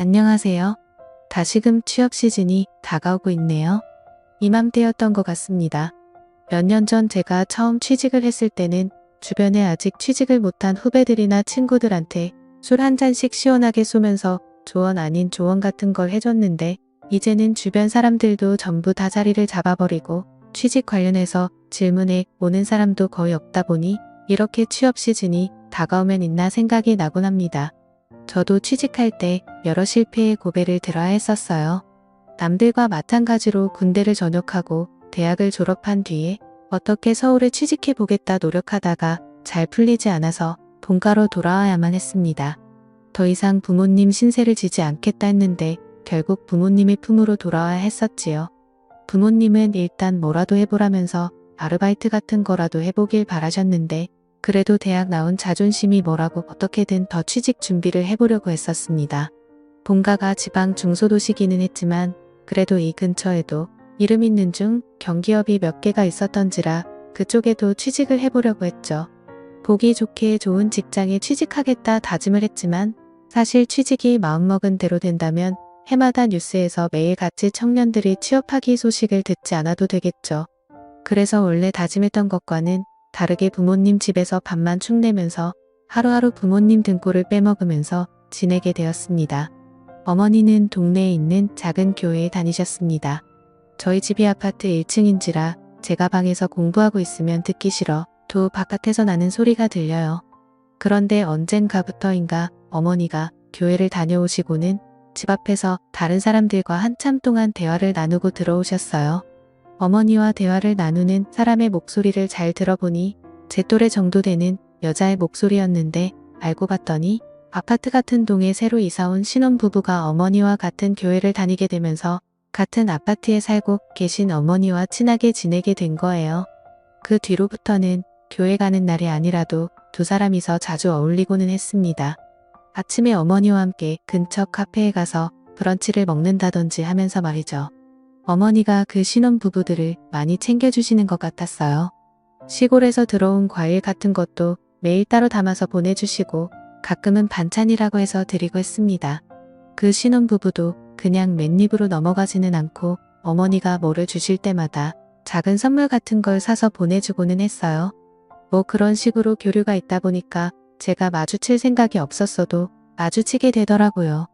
안녕하세요. 다시금 취업 시즌이 다가오고 있네요. 이맘때였던 것 같습니다. 몇 년 전 제가 처음 취직을 했을 때는 주변에 아직 취직을 못한 후배들이나 친구들한테 술 한 잔씩 시원하게 쏘면서 조언 아닌 조언 같은 걸 해줬는데, 이제는 주변 사람들도 전부 다 자리를 잡아버리고 취직 관련해서 질문에 오는 사람도 거의 없다 보니 이렇게 취업 시즌이 다가오면 있나 생각이 나곤 합니다. 저도 취직할 때 여러 실패의 고배를 들어야 했었어요. 남들과 마찬가지로 군대를 전역하고 대학을 졸업한 뒤에 어떻게 서울에 취직해 보겠다 노력하다가 잘 풀리지 않아서 본가로 돌아와야만 했습니다. 더 이상 부모님 신세를 지지 않겠다 했는데 결국 부모님의 품으로 돌아와야 했었지요. 부모님은 일단 뭐라도 해보라면서 아르바이트 같은 거라도 해보길 바라셨는데, 그래도 대학 나온 자존심이 뭐라고 어떻게든 더 취직 준비를 해보려고 했었습니다. 본가가 지방 중소도시기는 했지만 그래도 이 근처에도 이름 있는 중 경기업이 몇 개가 있었던지라 그쪽에도 취직을 해보려고 했죠. 보기 좋게 좋은 직장에 취직하겠다 다짐을 했지만, 사실 취직이 마음먹은 대로 된다면 해마다 뉴스에서 매일같이 청년들이 취업하기 소식을 듣지 않아도 되겠죠. 그래서 원래 다짐했던 것과는 다르게 부모님 집에서 밥만 축 내면서 하루하루 부모님 등골을 빼먹으면서 지내게 되었습니다. 어머니는 동네에 있는 작은 교회에 다니셨습니다. 저희 집이 아파트 1층인지라 제가 방에서 공부하고 있으면 듣기 싫어 도 바깥에서 나는 소리가 들려요. 그런데 언젠가부터인가 어머니가 교회를 다녀오시고는 집 앞에서 다른 사람들과 한참 동안 대화를 나누고 들어오셨어요. 어머니와 대화를 나누는 사람의 목소리를 잘 들어보니 제 또래 정도 되는 여자의 목소리였는데, 알고 봤더니 아파트 같은 동에 새로 이사온 신혼부부가 어머니와 같은 교회를 다니게 되면서 같은 아파트에 살고 계신 어머니와 친하게 지내게 된 거예요. 그 뒤로부터는 교회 가는 날이 아니라도 두 사람이서 자주 어울리고는 했습니다. 아침에 어머니와 함께 근처 카페에 가서 브런치를 먹는다든지 하면서 말이죠. 어머니가 그 신혼부부들을 많이 챙겨주시는 것 같았어요. 시골에서 들어온 과일 같은 것도 매일 따로 담아서 보내주시고 가끔은 반찬이라고 해서 드리고 했습니다. 그 신혼부부도 그냥 맨입으로 넘어가지는 않고 어머니가 뭐를 주실 때마다 작은 선물 같은 걸 사서 보내주고는 했어요. 뭐 그런 식으로 교류가 있다 보니까 제가 마주칠 생각이 없었어도 마주치게 되더라고요.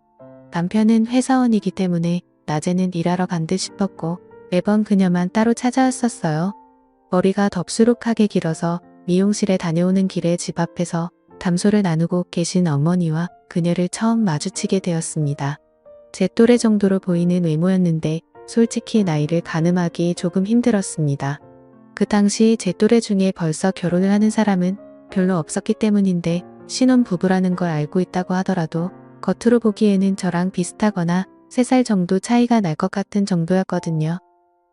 남편은 회사원이기 때문에 낮에는 일하러 간 듯 싶었고 매번 그녀만 따로 찾아왔었어요. 머리가 덥수룩하게 길어서 미용실에 다녀오는 길에 집 앞에서 담소를 나누고 계신 어머니와 그녀를 처음 마주치게 되었습니다. 제 또래 정도로 보이는 외모였는데 솔직히 나이를 가늠하기 조금 힘들었습니다. 그 당시 제 또래 중에 벌써 결혼을 하는 사람은 별로 없었기 때문인데, 신혼부부라는 걸 알고 있다고 하더라도 겉으로 보기에는 저랑 비슷하거나 3살 정도 차이가 날 것 같은 정도였거든요.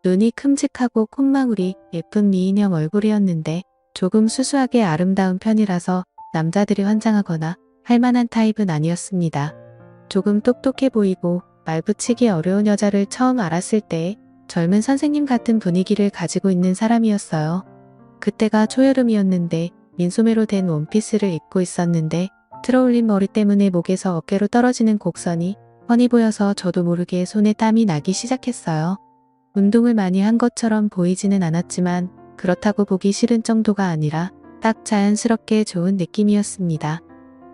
눈이 큼직하고 콧망울이 예쁜 미인형 얼굴이었는데 조금 수수하게 아름다운 편이라서 남자들이 환장하거나 할 만한 타입은 아니었습니다. 조금 똑똑해 보이고 말 붙이기 어려운 여자를 처음 알았을 때 젊은 선생님 같은 분위기를 가지고 있는 사람이었어요. 그때가 초여름이었는데 민소매로 된 원피스를 입고 있었는데 틀어올린 머리 때문에 목에서 어깨로 떨어지는 곡선이 훤히 보여서 저도 모르게 손에 땀이 나기 시작했어요. 운동을 많이 한 것처럼 보이지는 않았지만 그렇다고 보기 싫은 정도가 아니라 딱 자연스럽게 좋은 느낌이었습니다.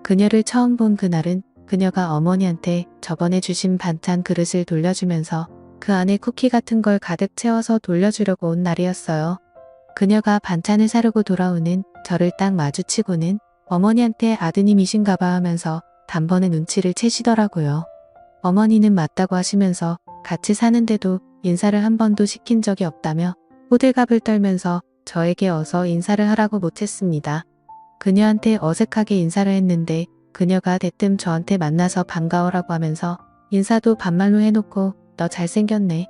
그녀를 처음 본 그날은 그녀가 어머니한테 저번에 주신 반찬 그릇을 돌려주면서 그 안에 쿠키 같은 걸 가득 채워서 돌려주려고 온 날이었어요. 그녀가 반찬을 사려고 돌아오는 저를 딱 마주치고는 어머니한테 아드님이신가 봐 하면서 단번에 눈치를 채시더라고요. 어머니는 맞다고 하시면서 같이 사는데도 인사를 한 번도 시킨 적이 없다며 호들갑을 떨면서 저에게 어서 인사를 하라고 못했습니다. 그녀한테 어색하게 인사를 했는데 그녀가 대뜸 저한테 만나서 반가워라고 하면서 인사도 반말로 해놓고 너 잘생겼네.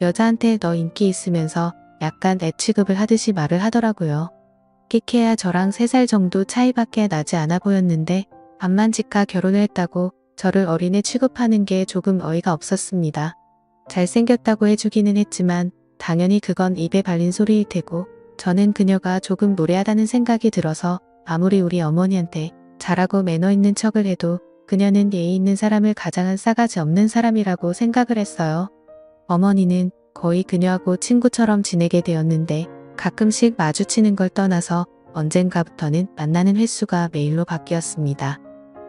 여자한테 너 인기 있으면서 약간 애 취급을 하듯이 말을 하더라고요. 끼케야 저랑 3살 정도 차이밖에 나지 않아 보였는데 암만 직하 결혼을 했다고 저를 어린애 취급하는 게 조금 어이가 없었습니다. 잘생겼다고 해주기는 했지만 당연히 그건 입에 발린 소리일 테고, 저는 그녀가 조금 무례하다는 생각이 들어서 아무리 우리 어머니한테 잘하고 매너 있는 척을 해도 그녀는 예의 있는 사람을 가장한 싸가지 없는 사람이라고 생각을 했어요. 어머니는 거의 그녀하고 친구처럼 지내게 되었는데 가끔씩 마주치는 걸 떠나서 언젠가부터는 만나는 횟수가 매일로 바뀌었습니다.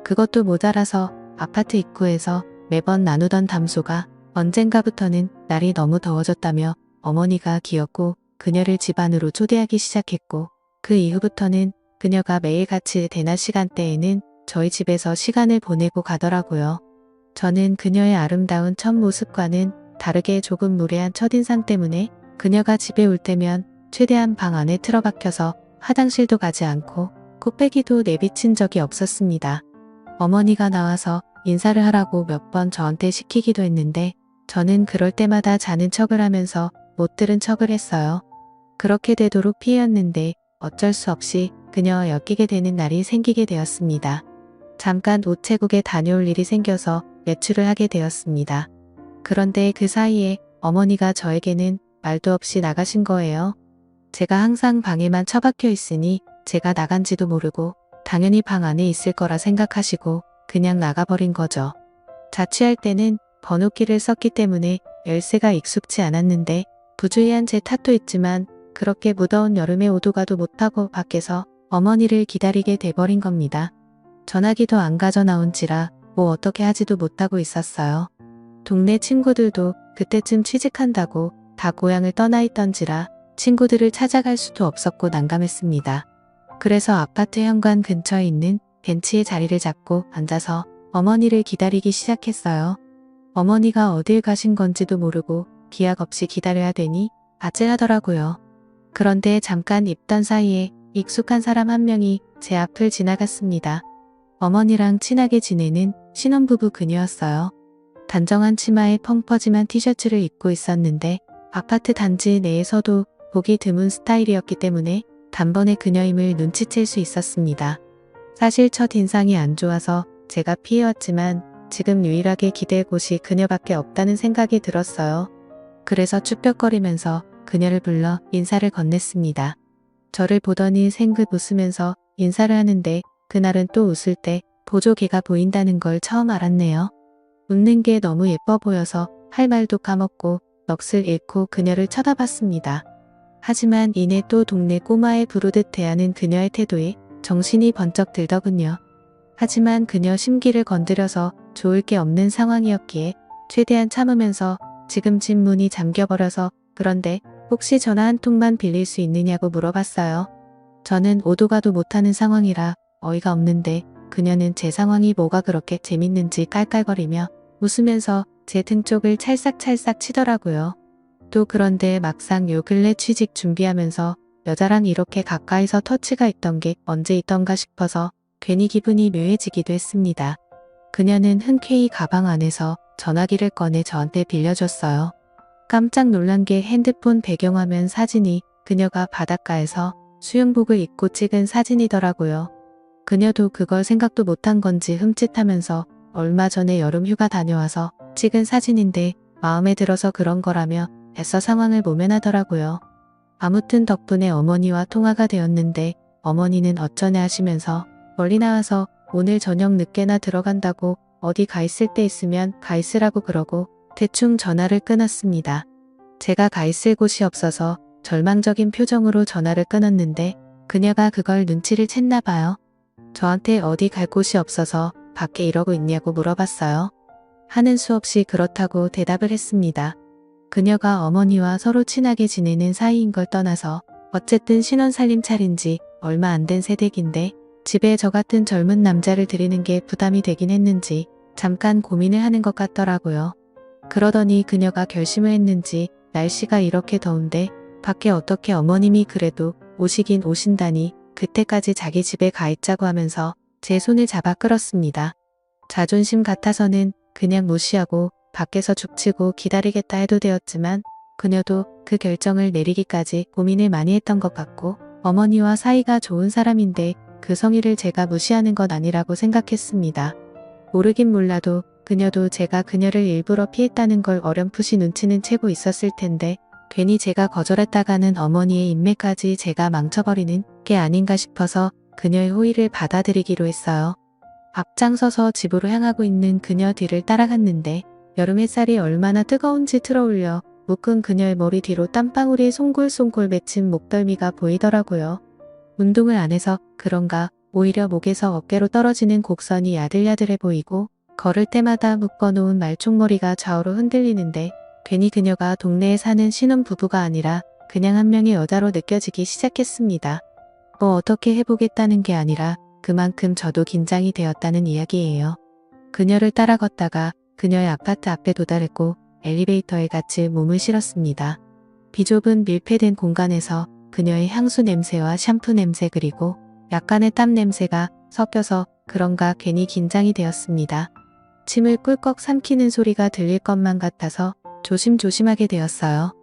그것도 모자라서 아파트 입구에서 매번 나누던 담소가 언젠가부터는 날이 너무 더워졌다며 어머니가 기었고 그녀를 집 안으로 초대하기 시작했고 그 이후부터는 그녀가 매일같이 대낮 시간대에는 저희 집에서 시간을 보내고 가더라고요. 저는 그녀의 아름다운 첫 모습과는 다르게 조금 무례한 첫인상 때문에 그녀가 집에 올 때면 최대한 방 안에 틀어박혀서 화장실도 가지 않고 코빼기도 내비친 적이 없었습니다. 어머니가 나와서 인사를 하라고 몇 번 저한테 시키기도 했는데 저는 그럴 때마다 자는 척을 하면서 못 들은 척을 했어요. 그렇게 되도록 피해였는데 어쩔 수 없이 그녀와 엮이게 되는 날이 생기게 되었습니다. 잠깐 우체국에 다녀올 일이 생겨서 외출을 하게 되었습니다. 그런데 그 사이에 어머니가 저에게는 말도 없이 나가신 거예요. 제가 항상 방에만 처박혀 있으니 제가 나간지도 모르고 당연히 방 안에 있을 거라 생각하시고 그냥 나가버린 거죠. 자취할 때는 번호키를 썼기 때문에 열쇠가 익숙치 않았는데 부주의한 제 탓도 있지만 그렇게 무더운 여름에 오도가도 못하고 밖에서 어머니를 기다리게 돼버린 겁니다. 전화기도 안 가져 나온지라 뭐 어떻게 하지도 못하고 있었어요. 동네 친구들도 그때쯤 취직한다고 다 고향을 떠나 있던지라 친구들을 찾아갈 수도 없었고 난감했습니다. 그래서 아파트 현관 근처에 있는 벤치에 자리를 잡고 앉아서 어머니를 기다리기 시작했어요. 어머니가 어딜 가신 건지도 모르고 기약 없이 기다려야 되니 아찔하더라고요. 그런데 잠깐 입던 사이에 익숙한 사람 한 명이 제 앞을 지나갔습니다. 어머니랑 친하게 지내는 신혼부부 그녀였어요. 단정한 치마에 펑퍼짐한 티셔츠를 입고 있었는데 아파트 단지 내에서도 보기 드문 스타일이었기 때문에 단번에 그녀임을 눈치챌 수 있었습니다. 사실 첫 인상이 안 좋아서 제가 피해왔지만 지금 유일하게 기댈 곳이 그녀밖에 없다는 생각이 들었어요. 그래서 쭈뼛거리면서 그녀를 불러 인사를 건넸습니다. 저를 보더니 생긋 웃으면서 인사를 하는데 그날은 또 웃을 때 보조개가 보인다는 걸 처음 알았네요. 웃는 게 너무 예뻐 보여서 할 말도 까먹고 넋을 잃고 그녀를 쳐다봤습니다. 하지만 이내 또 동네 꼬마에 부르듯 대하는 그녀의 태도에 정신이 번쩍 들더군요. 하지만 그녀 심기를 건드려서 좋을 게 없는 상황이었기에 최대한 참으면서 지금 집 문이 잠겨버려서 그런데 혹시 전화 한 통만 빌릴 수 있느냐고 물어봤어요. 저는 오도 가도 못하는 상황이라 어이가 없는데 그녀는 제 상황이 뭐가 그렇게 재밌는지 깔깔거리며 웃으면서 제 등 쪽을 찰싹찰싹 치더라고요. 또 그런데 막상 요 근래 취직 준비하면서 여자랑 이렇게 가까이서 터치가 있던 게 언제 있던가 싶어서 괜히 기분이 묘해지기도 했습니다. 그녀는 흔쾌히 가방 안에서 전화기를 꺼내 저한테 빌려줬어요. 깜짝 놀란 게 핸드폰 배경화면 사진이 그녀가 바닷가에서 수영복을 입고 찍은 사진이더라고요. 그녀도 그걸 생각도 못한 건지 흠칫하면서 얼마 전에 여름 휴가 다녀와서 찍은 사진인데 마음에 들어서 그런 거라며 애써 상황을 모면하더라고요. 아무튼 덕분에 어머니와 통화가 되었는데 어머니는 어쩌냐 하시면서 멀리 나와서 오늘 저녁 늦게나 들어간다고 어디 가 있을 때 있으면 가 있으라고 그러고 대충 전화를 끊었습니다. 제가 가 있을 곳이 없어서 절망적인 표정으로 전화를 끊었는데 그녀가 그걸 눈치를 챘나 봐요. 저한테 어디 갈 곳이 없어서 밖에 이러고 있냐고 물어봤어요. 하는 수 없이 그렇다고 대답을 했습니다. 그녀가 어머니와 서로 친하게 지내는 사이인 걸 떠나서 어쨌든 신혼살림 차린 지 얼마 안 된 새댁인데 집에 저 같은 젊은 남자를 들이는 게 부담이 되긴 했는지 잠깐 고민을 하는 것 같더라고요. 그러더니 그녀가 결심을 했는지 날씨가 이렇게 더운데 밖에 어떻게 어머님이 그래도 오시긴 오신다니 그때까지 자기 집에 가 있자고 하면서 제 손을 잡아 끌었습니다. 자존심 같아서는 그냥 무시하고 밖에서 죽치고 기다리겠다 해도 되었지만 그녀도 그 결정을 내리기까지 고민을 많이 했던 것 같고 어머니와 사이가 좋은 사람인데 그 성의를 제가 무시하는 건 아니라고 생각했습니다. 모르긴 몰라도 그녀도 제가 그녀를 일부러 피했다는 걸 어렴풋이 눈치는 채고 있었을 텐데 괜히 제가 거절했다가는 어머니의 인맥까지 제가 망쳐버리는 게 아닌가 싶어서 그녀의 호의를 받아들이기로 했어요. 앞장서서 집으로 향하고 있는 그녀 뒤를 따라갔는데 여름 햇살이 얼마나 뜨거운지 틀어올려 묶은 그녀의 머리 뒤로 땀방울이 송골송골 맺힌 목덜미가 보이더라고요. 운동을 안 해서 그런가 오히려 목에서 어깨로 떨어지는 곡선이 야들야들해 보이고 걸을 때마다 묶어놓은 말총머리가 좌우로 흔들리는데 괜히 그녀가 동네에 사는 신혼부부가 아니라 그냥 한 명의 여자로 느껴지기 시작했습니다. 뭐 어떻게 해보겠다는 게 아니라 그만큼 저도 긴장이 되었다는 이야기예요. 그녀를 따라 걷다가 그녀의 아파트 앞에 도달했고 엘리베이터에 같이 몸을 실었습니다. 비좁은 밀폐된 공간에서 그녀의 향수 냄새와 샴푸 냄새 그리고 약간의 땀 냄새가 섞여서 그런가 괜히 긴장이 되었습니다. 침을 꿀꺽 삼키는 소리가 들릴 것만 같아서 조심조심하게 되었어요.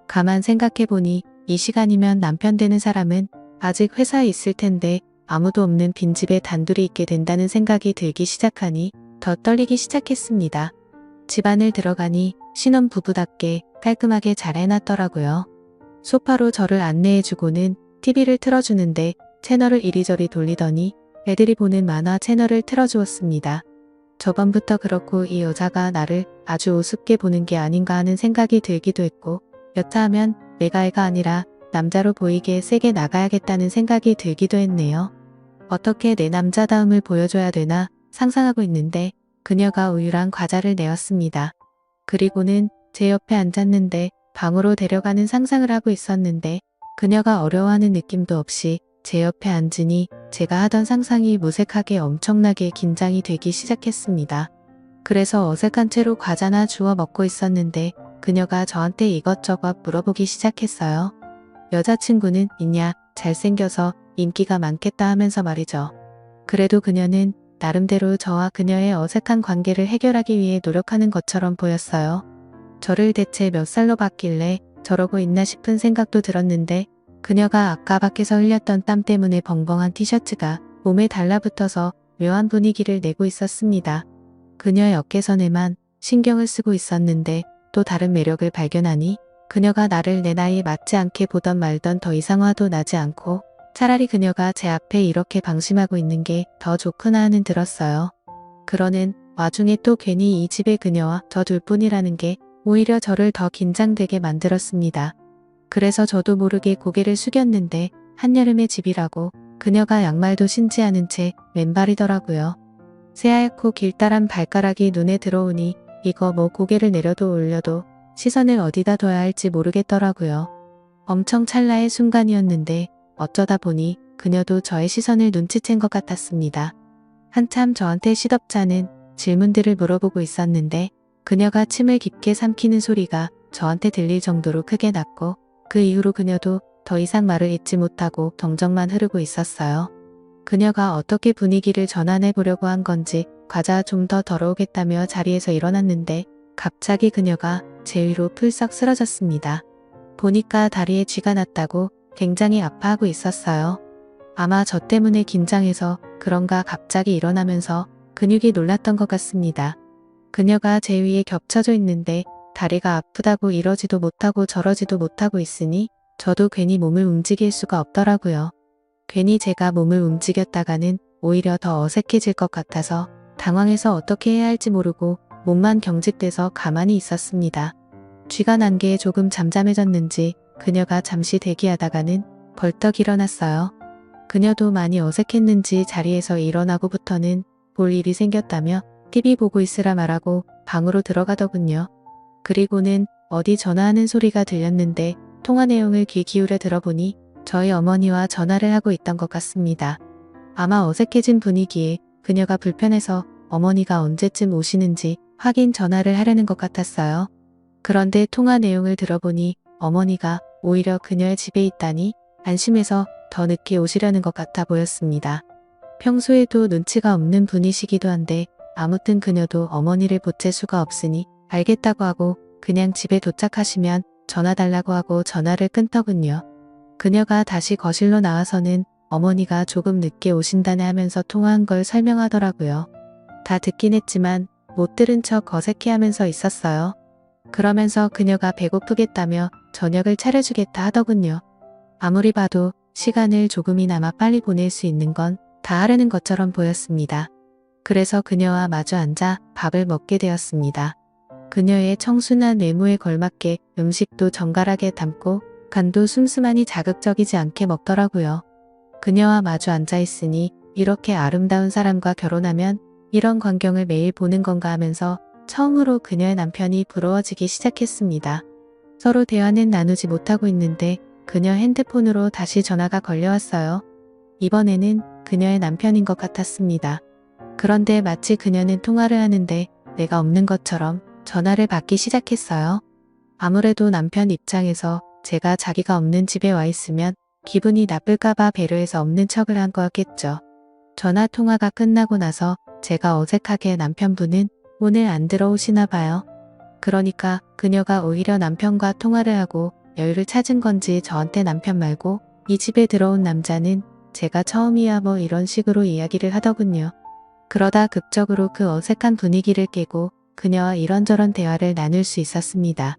가만 생각해보니 이 시간이면 남편 되는 사람은 아직 회사에 있을 텐데 아무도 없는 빈집에 단둘이 있게 된다는 생각이 들기 시작하니 더 떨리기 시작했습니다. 집 안을 들어가니 신혼부부답게 깔끔하게 잘 해놨더라고요. 소파로 저를 안내해주고는 TV를 틀어주는데 채널을 이리저리 돌리더니 애들이 보는 만화 채널을 틀어주었습니다. 저번부터 그렇고 이 여자가 나를 아주 우습게 보는 게 아닌가 하는 생각이 들기도 했고 여차하면 내가 애가 아니라 남자로 보이게 세게 나가야겠다는 생각이 들기도 했네요. 어떻게 내 남자다움을 보여줘야 되나 상상하고 있는데 그녀가 우유랑 과자를 내었습니다. 그리고는 제 옆에 앉았는데 방으로 데려가는 상상을 하고 있었는데 그녀가 어려워하는 느낌도 없이 제 옆에 앉으니 제가 하던 상상이 무색하게 엄청나게 긴장이 되기 시작했습니다. 그래서 어색한 채로 과자나 주워 먹고 있었는데 그녀가 저한테 이것저것 물어보기 시작했어요. 여자친구는 있냐, 잘생겨서 인기가 많겠다 하면서 말이죠. 그래도 그녀는 나름대로 저와 그녀의 어색한 관계를 해결하기 위해 노력하는 것처럼 보였어요. 저를 대체 몇 살로 봤길래 저러고 있나 싶은 생각도 들었는데 그녀가 아까 밖에서 흘렸던 땀 때문에 벙벙한 티셔츠가 몸에 달라붙어서 묘한 분위기를 내고 있었습니다. 그녀의 어깨선에만 신경을 쓰고 있었는데 또 다른 매력을 발견하니 그녀가 나를 내 나이에 맞지 않게 보던 말던 더 이상 화도 나지 않고 차라리 그녀가 제 앞에 이렇게 방심하고 있는 게 더 좋구나 하는 들었어요. 그러는 와중에 또 괜히 이 집에 그녀와 저 둘뿐이라는 게 오히려 저를 더 긴장되게 만들었습니다. 그래서 저도 모르게 고개를 숙였는데 한여름의 집이라고 그녀가 양말도 신지 않은 채 맨발이더라고요. 새하얗고 길다란 발가락이 눈에 들어오니 이거 뭐 고개를 내려도 올려도 시선을 어디다 둬야 할지 모르겠더라고요. 엄청 찰나의 순간이었는데 어쩌다 보니 그녀도 저의 시선을 눈치챈 것 같았습니다. 한참 저한테 시덥잖은 질문들을 물어보고 있었는데 그녀가 침을 깊게 삼키는 소리가 저한테 들릴 정도로 크게 났고 그 이후로 그녀도 더 이상 말을 잇지 못하고 정적만 흐르고 있었어요. 그녀가 어떻게 분위기를 전환해 보려고 한 건지 과자 좀 더 덜어오겠다며 자리에서 일어났는데 갑자기 그녀가 제 위로 풀썩 쓰러졌습니다. 보니까 다리에 쥐가 났다고 굉장히 아파하고 있었어요. 아마 저 때문에 긴장해서 그런가 갑자기 일어나면서 근육이 놀랐던 것 같습니다. 그녀가 제 위에 겹쳐져 있는데 다리가 아프다고 이러지도 못하고 저러지도 못하고 있으니 저도 괜히 몸을 움직일 수가 없더라고요. 괜히 제가 몸을 움직였다가는 오히려 더 어색해질 것 같아서 당황해서 어떻게 해야 할지 모르고 몸만 경직돼서 가만히 있었습니다. 쥐가 난 게 조금 잠잠해졌는지 그녀가 잠시 대기하다가는 벌떡 일어났어요. 그녀도 많이 어색했는지 자리에서 일어나고부터는 볼 일이 생겼다며 TV 보고 있으라 말하고 방으로 들어가더군요. 그리고는 어디 전화하는 소리가 들렸는데 통화 내용을 귀 기울여 들어보니 저희 어머니와 전화를 하고 있던 것 같습니다. 아마 어색해진 분위기에 그녀가 불편해서 어머니가 언제쯤 오시는지 확인 전화를 하려는 것 같았어요. 그런데 통화 내용을 들어보니 어머니가 오히려 그녀의 집에 있다니 안심해서 더 늦게 오시려는 것 같아 보였습니다. 평소에도 눈치가 없는 분이시기도 한데 아무튼 그녀도 어머니를 보챌 수가 없으니 알겠다고 하고 그냥 집에 도착하시면 전화 달라고 하고 전화를 끊더군요. 그녀가 다시 거실로 나와서는 어머니가 조금 늦게 오신다네 하면서 통화한 걸 설명하더라고요. 다 듣긴 했지만 못 들은 척 어색해하면서 있었어요. 그러면서 그녀가 배고프겠다며 저녁을 차려주겠다 하더군요. 아무리 봐도 시간을 조금이나마 빨리 보낼 수 있는 건 다 하려는 것처럼 보였습니다. 그래서 그녀와 마주 앉아 밥을 먹게 되었습니다. 그녀의 청순한 외모에 걸맞게 음식도 정갈하게 담고 간도 슴슴하니 자극적이지 않게 먹더라고요. 그녀와 마주 앉아 있으니 이렇게 아름다운 사람과 결혼하면 이런 광경을 매일 보는 건가 하면서 처음으로 그녀의 남편이 부러워지기 시작했습니다. 서로 대화는 나누지 못하고 있는데 그녀 핸드폰으로 다시 전화가 걸려왔어요. 이번에는 그녀의 남편인 것 같았습니다. 그런데 마치 그녀는 통화를 하는데 내가 없는 것처럼 전화를 받기 시작했어요. 아무래도 남편 입장에서 제가 자기가 없는 집에 와 있으면 기분이 나쁠까봐 배려해서 없는 척을 한 거였겠죠. 전화 통화가 끝나고 나서 제가 어색하게 남편분은 오늘 안 들어오시나 봐요. 그러니까 그녀가 오히려 남편과 통화를 하고 여유를 찾은 건지 저한테 남편 말고 이 집에 들어온 남자는 제가 처음이야 뭐 이런 식으로 이야기를 하더군요. 그러다 극적으로 그 어색한 분위기를 깨고 그녀와 이런저런 대화를 나눌 수 있었습니다.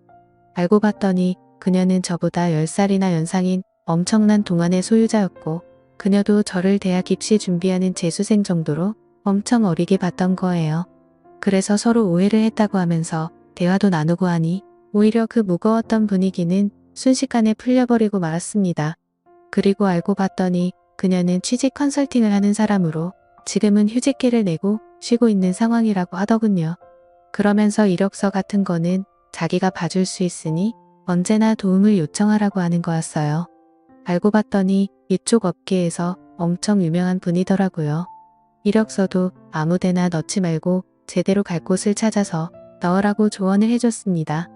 알고 봤더니 그녀는 저보다 10살이나 연상인 엄청난 동안의 소유자였고 그녀도 저를 대학 입시 준비하는 재수생 정도로 엄청 어리게 봤던 거예요. 그래서 서로 오해를 했다고 하면서 대화도 나누고 하니 오히려 그 무거웠던 분위기는 순식간에 풀려버리고 말았습니다. 그리고 알고 봤더니 그녀는 취직 컨설팅을 하는 사람으로 지금은 휴직기를 내고 쉬고 있는 상황이라고 하더군요. 그러면서 이력서 같은 거는 자기가 봐줄 수 있으니 언제나 도움을 요청하라고 하는 거였어요. 알고 봤더니 이쪽 업계에서 엄청 유명한 분이더라고요. 이력서도 아무데나 넣지 말고 제대로 갈 곳을 찾아서 넣으라고 조언을 해줬습니다.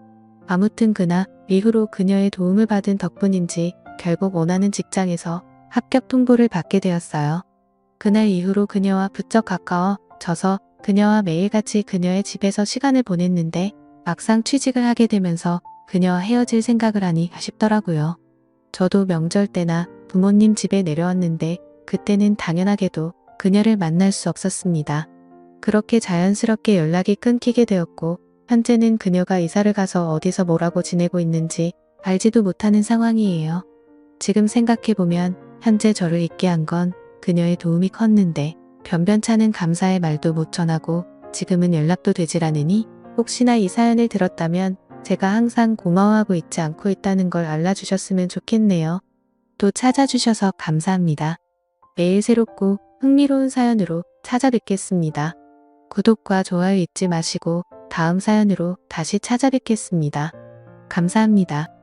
아무튼 그날 이후로 그녀의 도움을 받은 덕분인지 결국 원하는 직장에서 합격 통보를 받게 되었어요. 그날 이후로 그녀와 부쩍 가까워져서 그녀와 매일같이 그녀의 집에서 시간을 보냈는데 막상 취직을 하게 되면서 그녀와 헤어질 생각을 하니 아쉽더라고요. 저도 명절 때나 부모님 집에 내려왔는데 그때는 당연하게도 그녀를 만날 수 없었습니다. 그렇게 자연스럽게 연락이 끊기게 되었고 현재는 그녀가 이사를 가서 어디서 뭐라고 지내고 있는지 알지도 못하는 상황이에요. 지금 생각해보면 현재 저를 있게 한 건 그녀의 도움이 컸는데 변변찮은 감사의 말도 못 전하고 지금은 연락도 되질 않으니 혹시나 이 사연을 들었다면 제가 항상 고마워하고 있지 않고 있다는 걸 알려주셨으면 좋겠네요. 또 찾아주셔서 감사합니다. 매일 새롭고 흥미로운 사연으로 찾아뵙겠습니다. 구독과 좋아요 잊지 마시고 다음 사연으로 다시 찾아뵙겠습니다. 감사합니다.